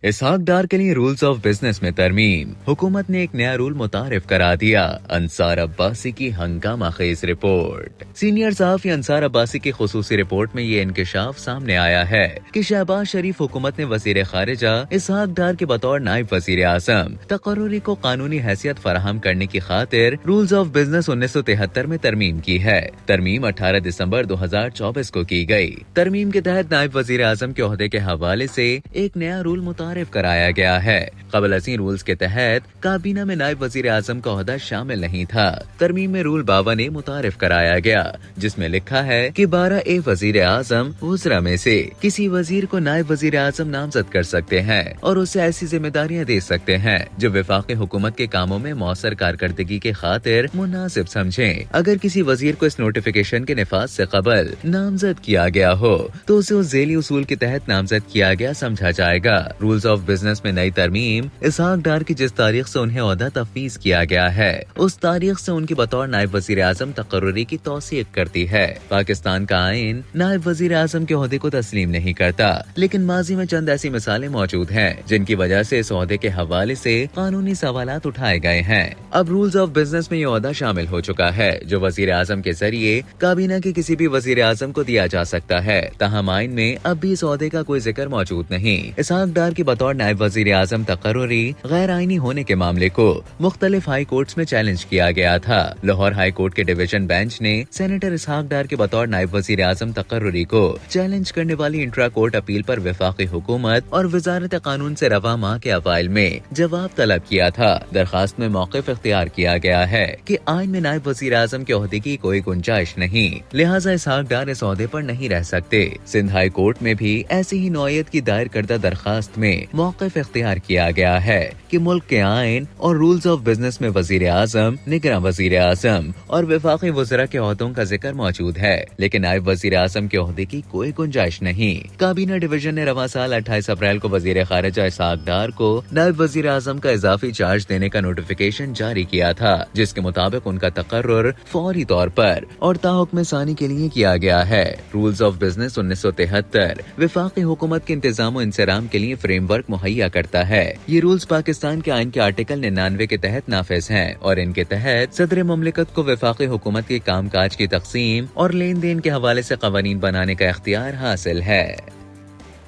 اسحاق ڈار کے لیے rules of business میں ترمیم، حکومت نے ایک نیا رول متعارف کرا دیا۔ انصار عباسی کی ہنگامہ خیز رپورٹ۔ سینئر صحافی انصار عباسی کی خصوصی رپورٹ میں یہ انکشاف سامنے آیا ہے کہ شہباز شریف حکومت نے وزیر خارجہ اسحاق ڈار کے بطور نائب وزیر اعظم تقرری کو قانونی حیثیت فراہم کرنے کی خاطر رولز آف بزنس 1973 میں ترمیم کی ہے۔ ترمیم 18 دسمبر 2024 کو کی گئی۔ ترمیم کے تحت نائب وزیر اعظم کے عہدے کے حوالے سے ایک نیا رول متعارف کرایا گیا ہے۔ قبل ازیں رولز کے تحت کابینہ میں نائب وزیر اعظم کا عہدہ شامل نہیں تھا۔ ترمیم میں رول 52 متعارف کرایا گیا، جس میں لکھا ہے کہ 12 وزیر اعظم وزراء میں سے کسی وزیر کو نائب وزیر اعظم نامزد کر سکتے ہیں اور اسے ایسی ذمہ داریاں دے سکتے ہیں جو وفاقی حکومت کے کاموں میں مؤثر کارکردگی کی خاطر مناسب سمجھیں۔ اگر کسی وزیر کو اس نوٹیفیکیشن کے نفاذ سے قبل نامزد کیا گیا ہو تو اسے اس ذیلی اصول کے تحت نامزد کیا گیا سمجھا جائے گا۔ رولز آف بزنس میں نئی ترمیم اسحاق ڈار کی جس تاریخ سے انہیں عہدہ تفویض کیا گیا ہے اس تاریخ سے ان کی بطور نائب وزیر اعظم تقرری کی توثیق کرتی ہے۔ پاکستان کا آئین نائب وزیر اعظم کے عہدے کو تسلیم نہیں کرتا، لیکن ماضی میں چند ایسی مثالیں موجود ہیں جن کی وجہ سے اس عہدے کے حوالے سے قانونی سوالات اٹھائے گئے ہیں۔ اب رولز آف بزنس میں یہ عہدہ شامل ہو چکا ہے جو وزیر اعظم کے ذریعے کابینہ کے کسی بھی وزیر اعظم کو دیا جا سکتا ہے۔ تاہم آئین میں اب بھی اس عہدے کا کوئی ذکر موجود نہیں۔ اسحاق ڈار کی بطور نائب وزیر اعظم تقرری غیر آئینی ہونے کے معاملے کو مختلف ہائی کورٹس میں چیلنج کیا گیا تھا۔ لاہور ہائی کورٹ کے ڈویژن بینچ نے سینیٹر اسحاق ڈار کے بطور نائب وزیر اعظم تقرری کو چیلنج کرنے والی انٹرا کورٹ اپیل پر وفاقی حکومت اور وزارت قانون سے رواں ماہ کے اوائل میں جواب طلب کیا تھا۔ درخواست میں موقف اختیار کیا گیا ہے کہ آئین میں نائب وزیر اعظم کے عہدے کی کوئی گنجائش نہیں، لہٰذا اسحاق ڈار اس عہدے پر نہیں رہ سکتے۔ سندھ ہائی کورٹ میں بھی ایسی ہی نوعیت کی دائر کردہ درخواست میں موقف اختیار کیا گیا ہے کہ ملک کے آئین اور رولز آف بزنس میں وزیر اعظم، نگراں وزیر اعظم اور وفاقی وزراء کے عہدوں کا ذکر موجود ہے، لیکن نائب وزیر اعظم کے عہدے کی کوئی گنجائش نہیں۔ کابینہ ڈویژن نے رواں سال 28 اپریل کو وزیر خارجہ اسحاق ڈار کو نائب وزیر اعظم کا اضافی چارج دینے کا نوٹیفیکیشن جاری کیا تھا، جس کے مطابق ان کا تقرر فوری طور پر اور تاحکم ثانی کے لیے کیا گیا ہے۔ رولز آف بزنس 1973 وفاقی حکومت کے انتظام و انصرام کے لیے فریم ورک مہیا کرتا ہے۔ یہ رولز پاکستان کے آئین کے آرٹیکل 99 کے تحت نافذ ہیں اور ان کے تحت صدر مملکت کو وفاقی حکومت کے کام کاج کی تقسیم اور لین دین کے حوالے سے قوانین بنانے کا اختیار حاصل ہے۔